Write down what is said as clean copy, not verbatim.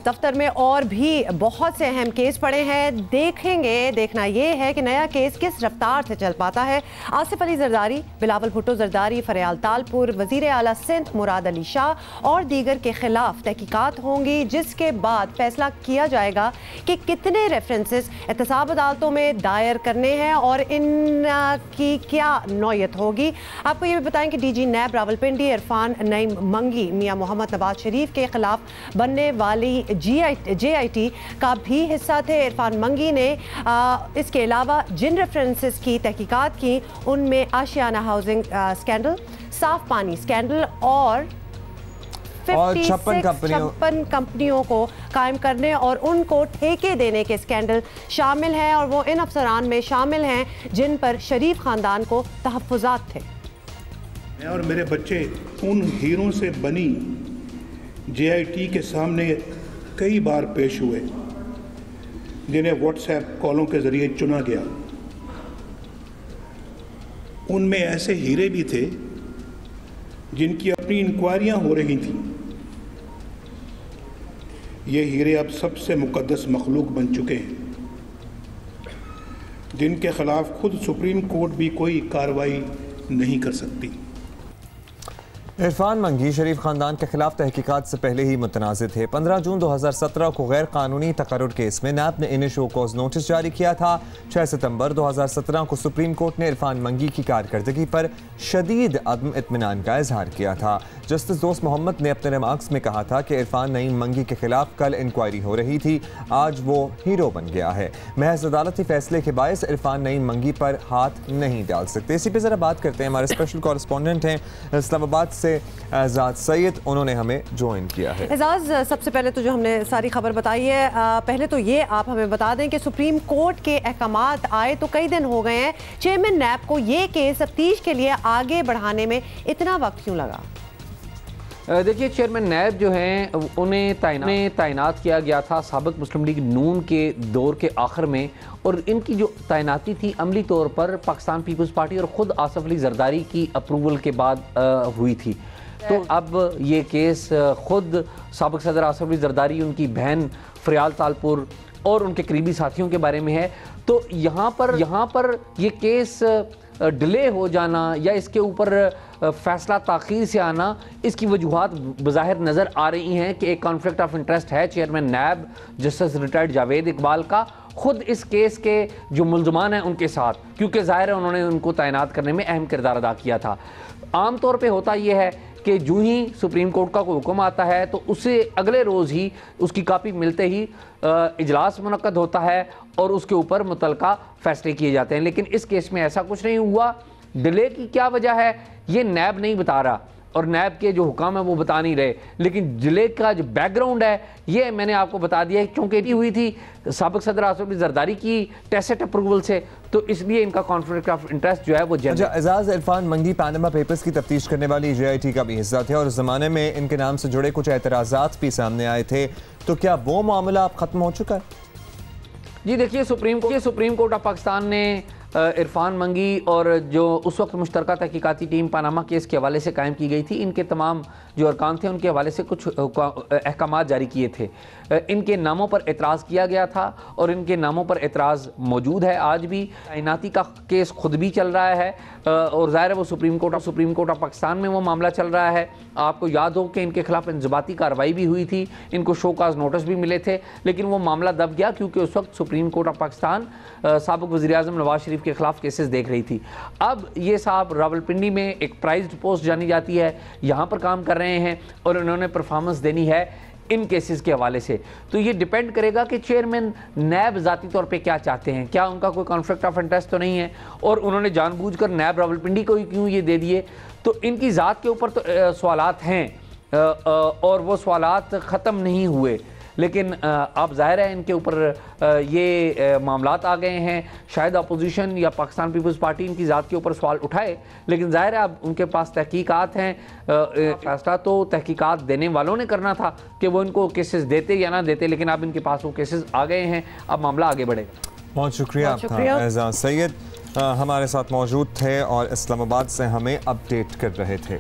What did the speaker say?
दफ्तर में और भी बहुत से अहम केस पड़े हैं। देखना यह है कि नया केस किस रफ्तार से चल पाता है। आसिफ अली जरदारी, बिलावल भुट्टो जरदारी, फरियाल तालपुर, वजीर आला सिंध मुराद अली शाह और दीगर के खिलाफ तहकीकात होंगी, जिसके बाद फैसला किया जाएगा कि कितने रेफरेंसेस एहतसाब अदालतों में दायर करने हैं और इनकी क्या नौयत होगी। आपको ये भी बताएं कि DG नैब रावलपिंडी इरफान नईम मंगी मियां मोहम्मद नवाज शरीफ के खिलाफ बनने वाली JIT का भी हिस्सा थे। इरफान मंगी ने इसके अलावा जिन रेफरेंसेस की तहकीकात की उनमें आशियाना हाउसिंग स्कैंडल, साफ पानी स्कैंडल और 56 कंपनियों को कायम करने और उनको ठेके देने के स्कैंडल शामिल हैं और वो इन अफसरान में शामिल हैं जिन पर शरीफ खानदान को तहफ़्फ़ुज़ात थे। मैं और मेरे बच्चे उन हीरों से बनी JIT के सामने कई बार पेश हुए जिन्हें व्हाट्सएप कॉलों के जरिए चुना गया। उनमें ऐसे हीरे भी थे जिनकी अपनी इंक्वायरियां हो रही थीं। ये हीरे अब सबसे मुकद्दस मखलूक बन चुके हैं, जिनके खिलाफ खुद सुप्रीम कोर्ट भी कोई कार्रवाई नहीं कर सकती। इरफान मंगी शरीफ खानदान के खिलाफ तहकीकात से पहले ही मुतनाज़ थे। 15 जून 2017 को गैर कानूनी तकर्रुर केस में नैब ने इन्हें शो कॉज नोटिस जारी किया था। 6 सितंबर 2017 को सुप्रीम कोर्ट ने इरफान मंगी की कारकर्दगी पर शदीद अदम इत्मीनान का इजहार किया था। जस्टिस दोस्त मोहम्मद ने अपने रिमार्क्स में कहा था कि इरफान नईम मंगी के खिलाफ कल इंक्वायरी हो रही थी, आज वो हीरो बन गया है। महज अदालती फैसले के बायस इरफान नईम मंगी पर हाथ नहीं डाल सकते। इसी पर ज़रा बात करते हैं, हमारे स्पेशल कॉरेस्पॉन्डेंट हैं इस्लामाबाद से एजाज सैयद, उन्होंने हमें ज्वाइन किया है। एजाज, सबसे पहले तो जो हमने सारी खबर बताई है, पहले तो ये आप हमें बता दें कि सुप्रीम कोर्ट के अहकामात आए तो कई दिन हो गए हैं, चेयरमैन नैब को ये केस तफ्तीश के लिए आगे बढ़ाने में इतना वक्त क्यों लगा? देखिए, चेयरमैन नैब जो हैं उन्हें तैनात किया गया था साबिक मुस्लिम लीग नून के दौर के आखिर में, और इनकी जो तैनाती थी अमली तौर पर पाकिस्तान पीपल्स पार्टी और ख़ुद आसिफ अली जरदारी की अप्रूवल के बाद हुई थी। तो अब ये केस ख़ुद साबिक सदर आसिफ अली जरदारी, उनकी बहन फरियाल तालपुर और उनके करीबी साथियों के बारे में है। तो यहाँ पर ये केस डिले हो जाना या इसके ऊपर फैसला ताख़ीर से आना, इसकी वजूहात बज़ाहिर नज़र आ रही हैं कि एक कॉन्फ्लिक्ट ऑफ इंटरेस्ट है chairman NAB justice retired Javed Iqbal का ख़ुद इस केस के जो मुल्ज़मान हैं उनके साथ, क्योंकि ज़ाहिर है उन्होंने उनको तैनात करने में अहम किरदार अदा किया था। आम तौर पे होता यह है कि जो ही सुप्रीम कोर्ट का कोई हुक्म आता है तो उसे अगले रोज़ ही उसकी कापी मिलते ही इजलास मुनक्कद होता है और उसके ऊपर मुतलका फ़ैसले किए जाते हैं। लेकिन इस केस में ऐसा कुछ नहीं हुआ। डिले की क्या वजह है ये नैब नहीं बता रहा और नैब के जो हुकाम है वो बता नहीं रहे, लेकिन डिले का जो बैकग्राउंड है ये मैंने आपको बता दिया है। क्योंकि ये हुई थी साबिक सदर आसिफ अली जरदारी की टैसिट अप्रूवल से, तो इसलिए इनका कॉन्फ्लिक्ट ऑफ इंटरेस्ट जो है वो अच्छा, एजाज, इरफान मंगी पैनामा पेपर्स की तफ्तीश करने वाली JIT का भी हिस्सा थे और उस ज़माने में इनके नाम से जुड़े कुछ एतराज़ात भी सामने आए थे, तो क्या वो मामला अब ख़त्म हो चुका है? जी देखिए, सुप्रीम कोर्ट ऑफ पाकिस्तान ने इरफान मंगी और जो उस वक्त मुश्तरका तहकीकाती टीम पनामा केस के हवाले से कायम की गई थी, इनके तमाम जो अरकान थे उनके हवाले से कुछ अहकामात जारी किए थे। इनके नामों पर एतराज़ किया गया था और इनके नामों पर एतराज़ मौजूद है आज भी। तैनाती का केस खुद भी चल रहा है और ज़ाहिर है वो सुप्रीम कोर्ट ऑफ पाकिस्तान में वो मामला चल रहा है। आपको याद हो कि इनके खिलाफ इंज़बाती कार्रवाई भी हुई थी, इनको शो काज नोटिस भी मिले थे, लेकिन वो मामला दब गया क्योंकि उस वक्त सुप्रीम कोर्ट ऑफ पाकिस्तान साबिक वज़ीर आज़म नवाज शरीफ के खिलाफ केसेस देख रही थी। अब ये साहब रावलपिंडी में एक प्राइज्ड पोस्ट जानी जाती है, यहाँ पर काम कर रहे हैं और उन्होंने परफॉर्मेंस देनी है इन केसेस के हवाले से। तो ये डिपेंड करेगा कि चेयरमैन नैब ज़ाती तौर पे क्या चाहते हैं, क्या उनका कोई कॉन्फ्लिक्ट ऑफ इंटरेस्ट तो नहीं है और उन्होंने जानबूझकर नैब रावलपिंडी को ही क्यों ये दे दिए। तो इनकी ज़ात के ऊपर तो सवालात हैं और वो सवालात ख़त्म नहीं हुए, लेकिन अब ज़ाहिर है इनके ऊपर ये मामलात आ गए हैं। शायद अपोजिशन या पाकिस्तान पीपल्स पार्टी इनकी ज़ात के ऊपर सवाल उठाए, लेकिन ज़ाहिर है अब उनके पास तहकीकात हैं। फैसला तो तहकीकात देने वालों ने करना था कि वो इनको केसेस देते या ना देते, लेकिन अब इनके पास वो केसेस आ गए हैं, अब मामला आगे बढ़ेगा। बहुत शुक्रिया आपका एजाज सैयद, हमारे साथ मौजूद थे और इस्लामाबाद से हमें अपडेट कर रहे थे।